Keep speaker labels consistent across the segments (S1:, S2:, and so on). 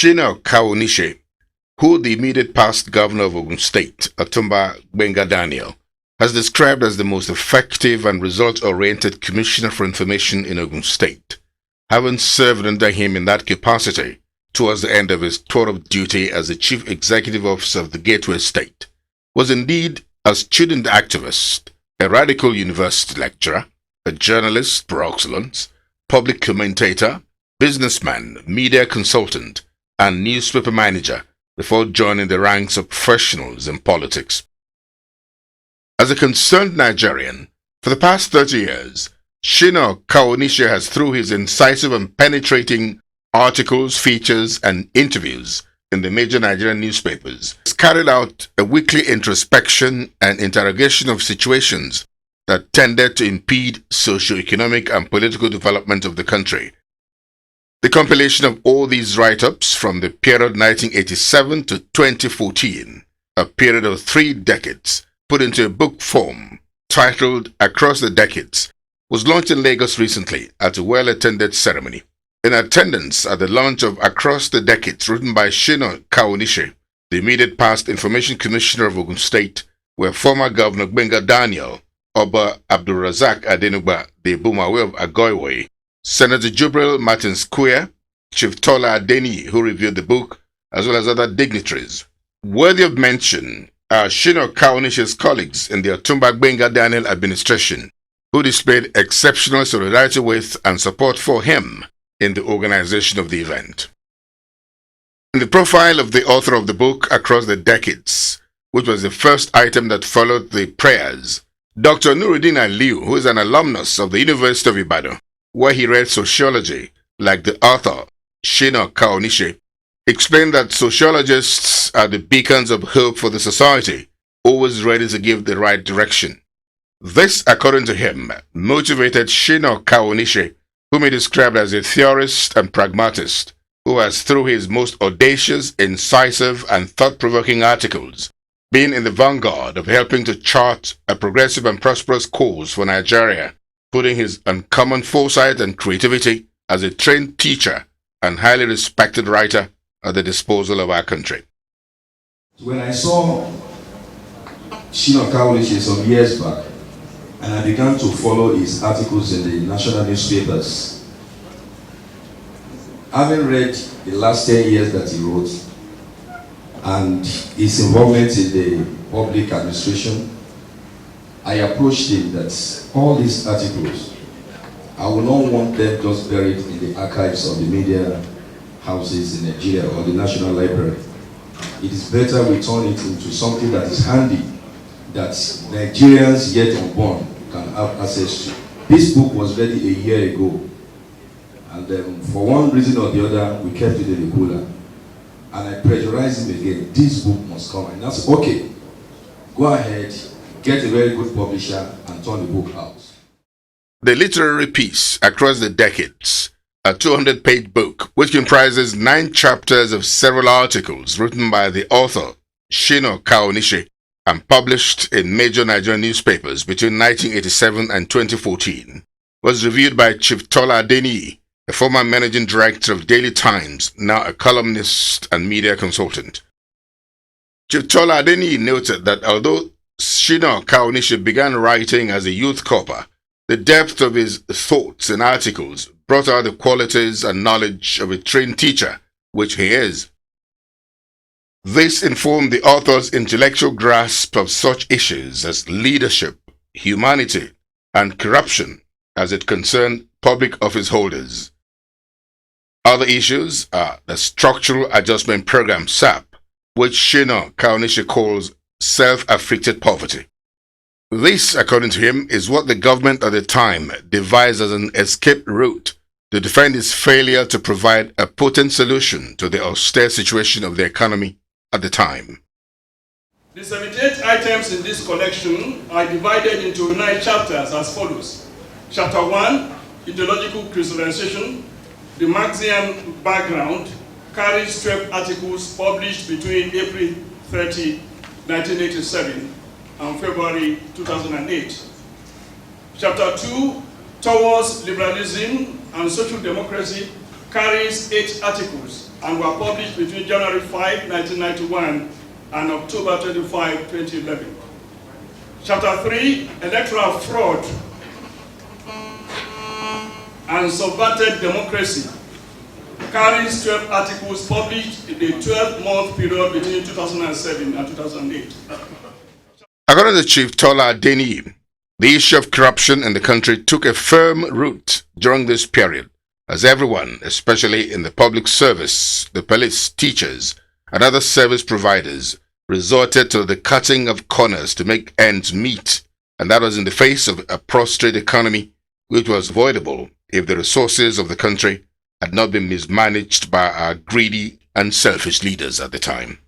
S1: Sina Kawonise'S, who the immediate past governor of Ogun State, Otumba Gbenga Daniel, has described as the most effective and result-oriented Commissioner for Information in Ogun State, having served under him in that capacity towards the end of his tour of duty as the Chief Executive Officer of the Gateway State, was indeed a student activist, a radical university lecturer, a journalist par excellence, public commentator, businessman, media consultant, and newspaper manager before joining the ranks of professionals in politics. As a concerned Nigerian, for the past 30 years, Sina Kawonise'S has, through his incisive and penetrating articles, features, and interviews in the major Nigerian newspapers, has carried out a weekly introspection and interrogation of situations that tended to impede socio-economic and political development of the country. The compilation of all these write-ups from the period 1987 to 2014, a period of 3 decades, put into a book form titled Across the Decades, was launched in Lagos recently at a well-attended ceremony. In attendance at the launch of Across the Decades, written by Sina Kawonise'S, the immediate past Information Commissioner of Ogun State, were former Governor Gbenga Daniel, Oba Abdulrazak Adenugba, the Bumawe of Agoiwe, Senator Jubril Martins Queer, Chief Tola Adeni, who reviewed the book, as well as other dignitaries. Worthy of mention are Sina Kawonise'S colleagues in the Otumba Gbenga Daniel administration, who displayed exceptional solidarity with and support for him in the organization of the event. In the profile of the author of the book Across the Decades, which was the first item that followed the prayers, Dr. Nuruddin Aliu, who is an alumnus of the University of Ibadan, where he read sociology, like the author, Sina Kawonise'S, explained that sociologists are the beacons of hope for the society, always ready to give the right direction. This, according to him, motivated Sina Kawonise'S, whom he described as a theorist and pragmatist, who has, through his most audacious, incisive, and thought-provoking articles, been in the vanguard of helping to chart a progressive and prosperous course for Nigeria, putting his uncommon foresight and creativity as a trained teacher and highly respected writer at the disposal of our country.
S2: When I saw Sina Kawonise'S some years back, and I began to follow his articles in the national newspapers, having read the last 10 years that he wrote, and his involvement in the public administration, I approached him that all these articles, I would not want them just buried in the archives of the media houses in Nigeria or the National Library. It is better we turn it into something that is handy, that Nigerians yet unborn can have access to. This book was ready a year ago, and for one reason or the other, we kept it in the cooler. And I pressurized him again, this book must come. And I said, okay, go ahead, get a very good publisher and turn the book out.
S1: The literary piece, Across the Decades, a 200-page book which comprises 9 chapters of several articles written by the author, Sina Kawonise'S, and published in major Nigerian newspapers between 1987 and 2014, was reviewed by Chief Tola Adeni, a former managing director of Daily Times, now a columnist and media consultant. Chief Tola Adeni noted that although Sina Kawonise'S began writing as a youth corper, the depth of his thoughts and articles brought out the qualities and knowledge of a trained teacher, which he is. This informed the author's intellectual grasp of such issues as leadership, humanity, and corruption as it concerned public office holders. Other issues are the Structural Adjustment Program SAP, which Sina Kawonise'S calls self-afflicted poverty. This, according to him, is what the government at the time devised as an escape route to defend its failure to provide a potent solution to the austere situation of the economy at the time.
S3: The 78 items in this collection are divided into 9 chapters as follows. Chapter 1, Ideological Crystallization. The Marxian background carries 12 articles published between April 30, 1987 and February 2008. Chapter 2, Towards Liberalism and Social Democracy, carries 8 articles and were published between January 5, 1991 and October 25, 2011. Chapter 3, Electoral Fraud and Subverted Democracy, carries 12 articles published in the 12-month period between 2007 and 2008.
S1: According to Chief Tola Adeniyi, the issue of corruption in the country took a firm root during this period, as everyone, especially in the public service, the police, teachers, and other service providers, resorted to the cutting of corners to make ends meet, and that was in the face of a prostrate economy, which was avoidable if the resources of the country had not been mismanaged by our greedy and selfish leaders at the time.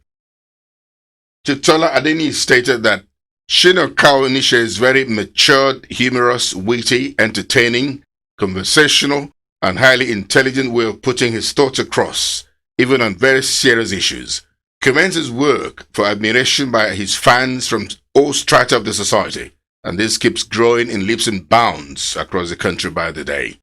S1: Chief Tola Adeniyi stated that Sina Kawonise'S very matured, humorous, witty, entertaining, conversational, and highly intelligent way of putting his thoughts across, even on very serious issues, commends his work for admiration by his fans from all strata of the society, and this keeps growing in leaps and bounds across the country by the day.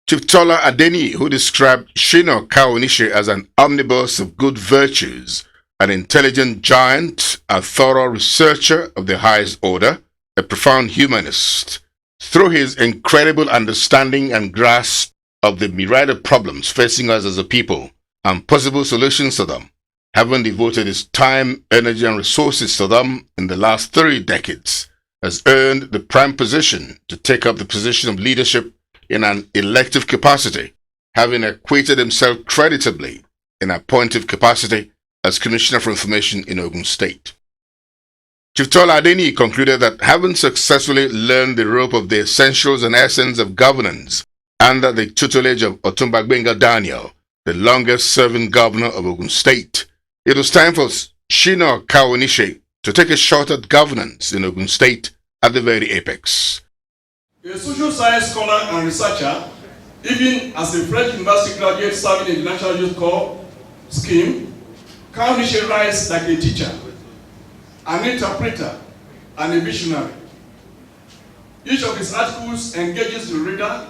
S1: Chief Tola Adeniyi, who described Sina Kawonise as an omnibus of good virtues, an intelligent giant, a thorough researcher of the highest order, a profound humanist, through his incredible understanding and grasp of the myriad of problems facing us as a people and possible solutions to them, having devoted his time, energy, and resources to them in the last 3 decades, has earned the prime position to take up the position of leadership in an elective capacity, having acquitted himself creditably in appointive capacity as Commissioner for Information in Ogun State. Chief Tola Adeniyi concluded that having successfully learned the rope of the essentials and essence of governance under the tutelage of Otumba Gbenga Daniel, the longest-serving governor of Ogun State, it was time for Sina Kawonise to take a shot at governance in Ogun State at the very apex.
S3: A social science scholar and researcher, even as a French university graduate serving in the National Youth Corps scheme, Kawonise writes like a teacher, an interpreter, and a visionary. Each of his articles engages the reader,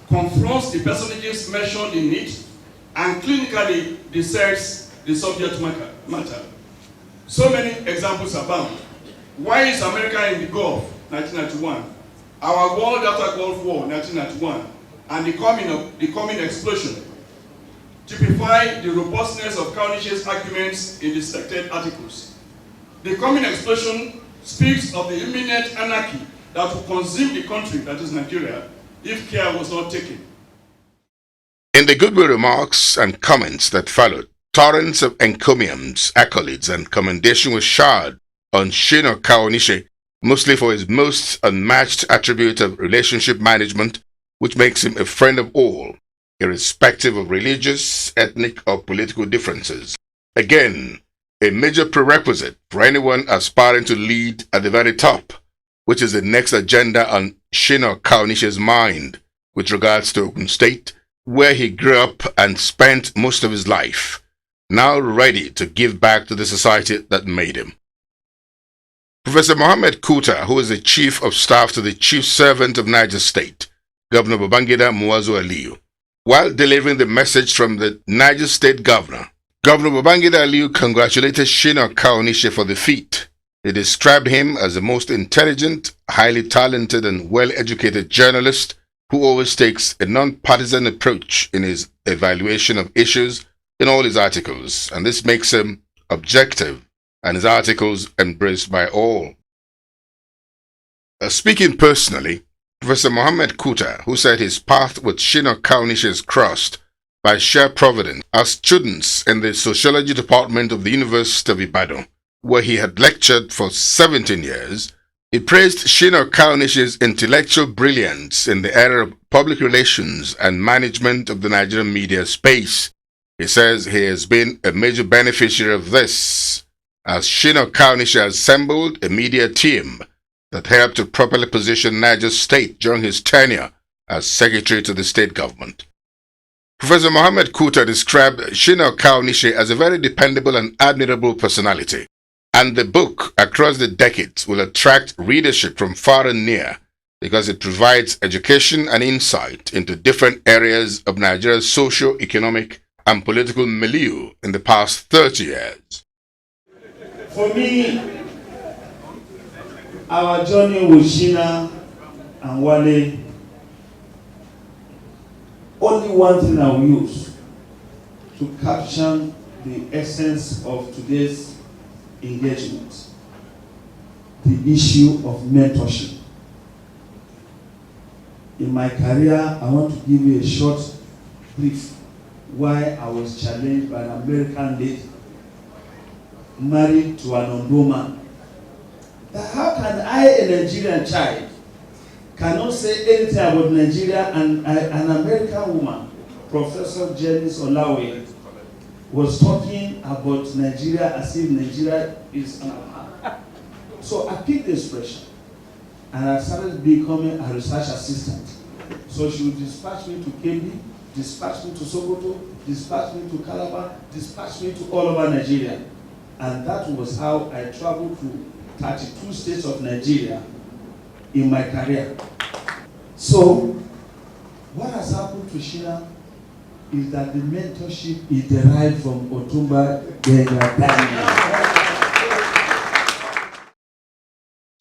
S3: confronts the personages mentioned in it, and clinically dissects the subject matter. So many examples abound. Why is America in the Gulf, 1991? Our world after Gulf War, 1991, and the coming explosion, typify the robustness of Kawonise's arguments in the selected articles. The coming explosion speaks of the imminent anarchy that will consume the country, that is Nigeria, if care was not taken.
S1: In the goodwill remarks and comments that followed, torrents of encomiums, accolades, and commendation were showered on Sina Kawonise, mostly for his most unmatched attribute of relationship management, which makes him a friend of all, irrespective of religious, ethnic, or political differences. Again, a major prerequisite for anyone aspiring to lead at the very top, which is the next agenda on Sina Kawonise's mind with regards to Ogun State, where he grew up and spent most of his life, now ready to give back to the society that made him. Professor Mohammed Kuta, who is the Chief of Staff to the Chief Servant of Niger State, Governor Babangida Muazu Aliyu, while delivering the message from the Niger State Governor, Governor Babangida Aliyu congratulated Sina Kawonise for the feat. He described him as the most intelligent, highly talented, and well-educated journalist who always takes a non-partisan approach in his evaluation of issues in all his articles, and this makes him objective and his articles embraced by all. Speaking personally, Professor Mohammed Kuta, who said his path with Sina Kawonise is crossed by sheer providence as students in the Sociology Department of the University of Ibadan, where he had lectured for 17 years, he praised Sina Kawonise's intellectual brilliance in the area of public relations and management of the Nigerian media space. He says he has been a major beneficiary of this, as Sina Kawonise assembled a media team that helped to properly position Niger State during his tenure as Secretary to the state government. Professor Mohammed Kuta described Sina Kawonise as a very dependable and admirable personality, and the book, across the decades, will attract readership from far and near, because it provides education and insight into different areas of Nigeria's socio-economic and political milieu in the past 30 years.
S4: For me, our journey with Sina and Wale, only one thing I will use to capture the essence of today's engagement: the issue of mentorship. In my career, I want to give you a short brief why I was challenged by an American lady married to an Ondo man. That how can I, a Nigerian child, cannot say anything about Nigeria, and an American woman, Professor Janice Olawe, was talking about Nigeria as if Nigeria is So I picked the expression and I started becoming a research assistant. So she would dispatch me to Kebbi, dispatch me to Sokoto, dispatch me to Calabar, dispatch me to all over Nigeria. And that was how I traveled to 32 states of Nigeria in my career. So what has happened to Sina is that the mentorship is derived from Otumba Gbenga Daniel.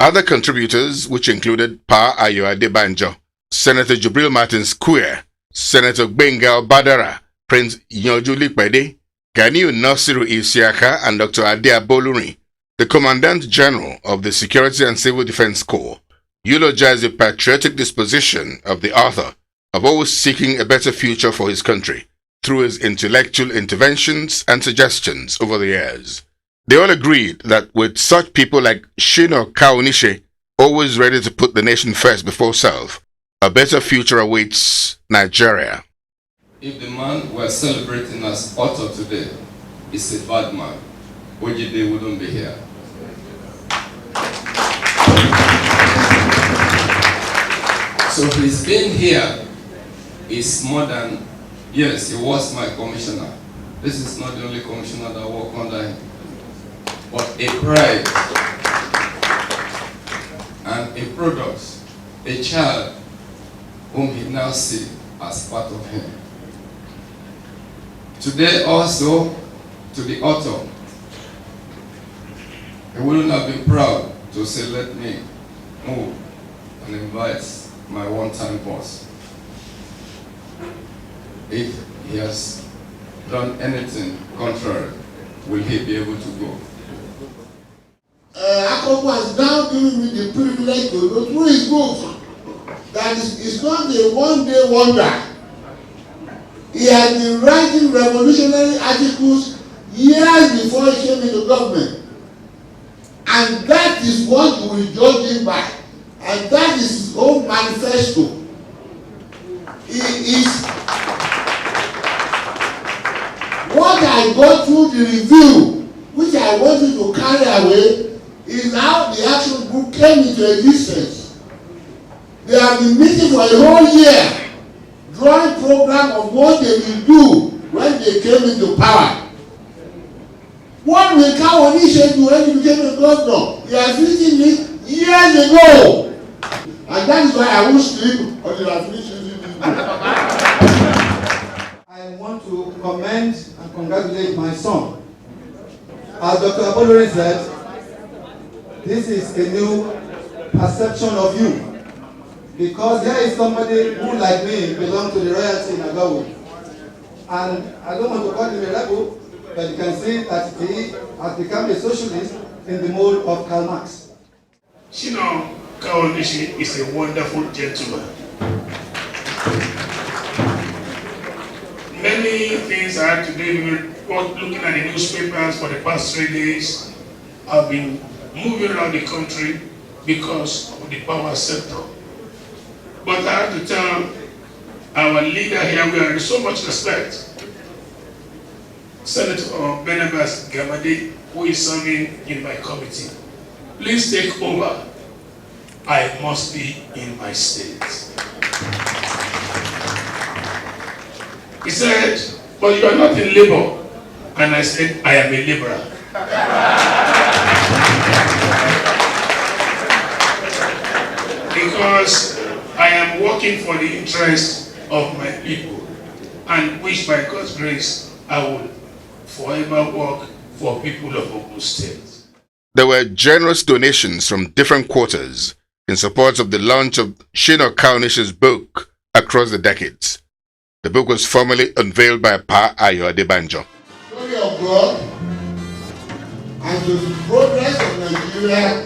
S1: Other contributors, which included Pa Ayo Adebanjo, Senator Jubril Martins Queer, Senator Gbenga Badara, Prince Nyoju Likpede, Ganiu Nasiru Isiaka, and Dr. Adia Boluri, the Commandant General of the Security and Civil Defense Corps, eulogized the patriotic disposition of the author of always seeking a better future for his country through his intellectual interventions and suggestions over the years. They all agreed that with such people like Sina Kawonise'S, always ready to put the nation first before self, a better future awaits Nigeria.
S2: If the man we're celebrating as author today is a bad man, Ojide wouldn't be here. So his being here is more than, yes, he was my commissioner. This is not the only commissioner that worked under him. But a pride and a product, a child whom he now sees as part of him. Today also, to the author, he wouldn't have been proud to say, let me move and invite my one-time boss. If he has done anything contrary, will he be able to go?
S5: Akoko has now given me the privilege to go through his books. That is not a one-day wonder. He has been writing revolutionary articles years before he came into government. And that is what we will judge him by. And that is his own manifesto. What I got through the review, which I want you to carry away, is how the action group came into existence. They have been meeting for a whole year, drawing program of what they will do when they came into power. What will Kawonise'S do when he became a governor? He has written it years ago. And that is why I won't sleep until I finish reading this book.
S6: I want to commend and congratulate my son. As Dr. Abolori said, this is a new perception of you. Because here is somebody who, like me, belongs to the royalty in Agawu. And I don't want to call him a rebel, but you can see that he has become a socialist in the mold of Karl Marx.
S7: Sina Kawonise'S is a wonderful gentleman. Many things I had to do with looking at the newspapers for the past 3 days. I've been moving around the country because of the power sector. But I have to tell our leader here, we have so much respect. Senator Barnabas Gamade, who is serving in my committee, please take over. I must be in my state. He said, but you are not in labor. And I said, I am a laborer. Because I am working for the interests of my people, and which by God's grace I will forever work for people of Ogun State.
S1: There were generous donations from different quarters in support of the launch of Sina Kawonise'S book across the decades. The book was formally unveiled by Pa Ayo Adebanjo.
S5: Glory of God and to the progress of Nigeria,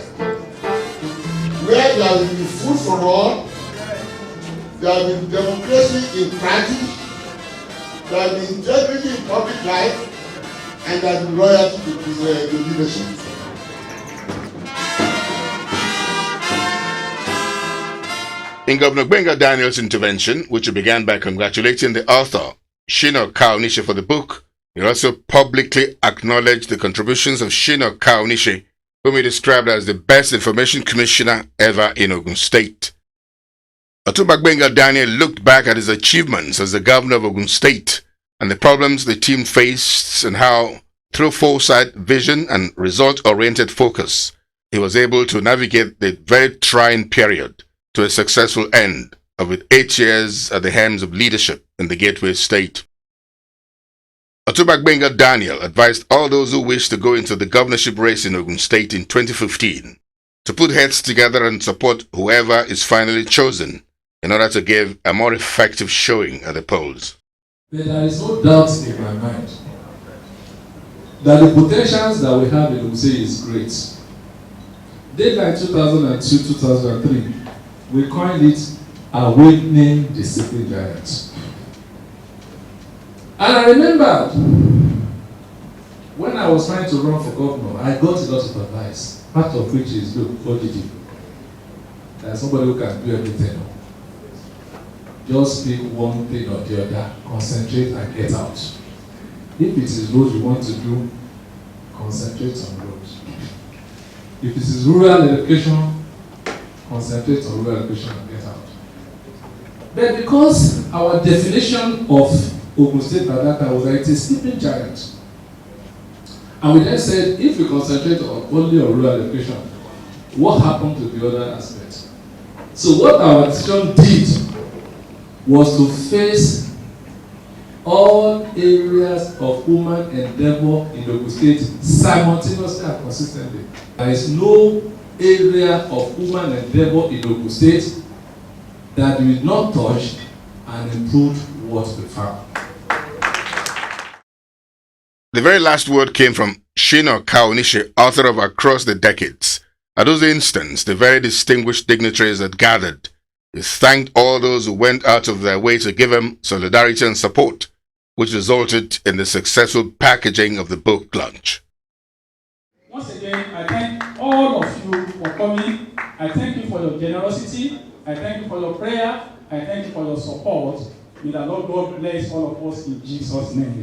S5: where there will be food for all, there will be democracy in practice, there will be integrity in public life, and there will be loyalty to leadership.
S1: In Governor Gbenga Daniel's intervention, which began by congratulating the author, Sina Kawonise, for the book, he also publicly acknowledged the contributions of Sina Kawonise, whom he described as the best information commissioner ever in Ogun State. Otumba Gbenga Daniel looked back at his achievements as the governor of Ogun State and the problems the team faced, and how, through foresight, vision, and result-oriented focus, he was able to navigate the very trying period to a successful end of with 8 years at the helms of leadership in the Gateway State. Otumba Gbenga Daniel advised all those who wish to go into the governorship race in Ogun State in 2015 to put heads together and support whoever is finally chosen in order to give a more effective showing at the polls.
S8: But there is no doubt in my mind that the potentials that we have in Ogun State is great. Days like 2002, 2003, we coined it Awakening Discipline Giants. And I remember when I was trying to run for governor, I got a lot of advice, part of which is, look, what did you do? There's somebody who can do everything. Just pick one thing or the other, concentrate and get out. If it is road you want to do, concentrate on roads. If it is rural education, concentrate on rural education and get out. But because our definition of Ogun State by that time was that it is sleeping giant, and we then said if we concentrate only on rural education, what happened to the other aspects? So what our decision did was to face all areas of human endeavor in Ogun State simultaneously and consistently. There is no area of human endeavor in Ogun State that we did not touch and improve what we found.
S1: The very last word came from Sina Kawonise, author of Across the Decades. At those instants, the very distinguished dignitaries that gathered, he thanked all those who went out of their way to give him solidarity and support, which resulted in the successful packaging of the book launch.
S9: Once again, I thank all of you for coming. I thank you for your generosity. I thank you for your prayer. I thank you for your support. May the Lord God bless all of us in Jesus' name.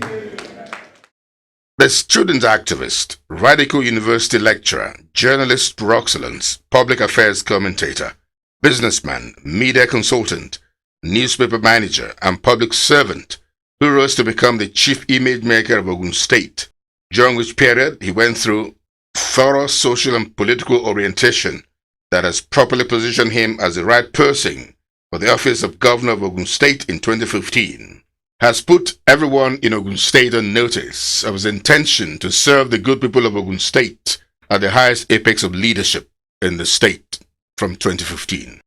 S1: The student activist, Radical University lecturer, journalist for excellence, public affairs commentator, businessman, media consultant, newspaper manager, and public servant, who rose to become the chief image maker of Ogun State, during which period he went through thorough social and political orientation that has properly positioned him as the right person for the office of Governor of Ogun State in 2015, has put everyone in Ogun State on notice of his intention to serve the good people of Ogun State at the highest apex of leadership in the state from 2015.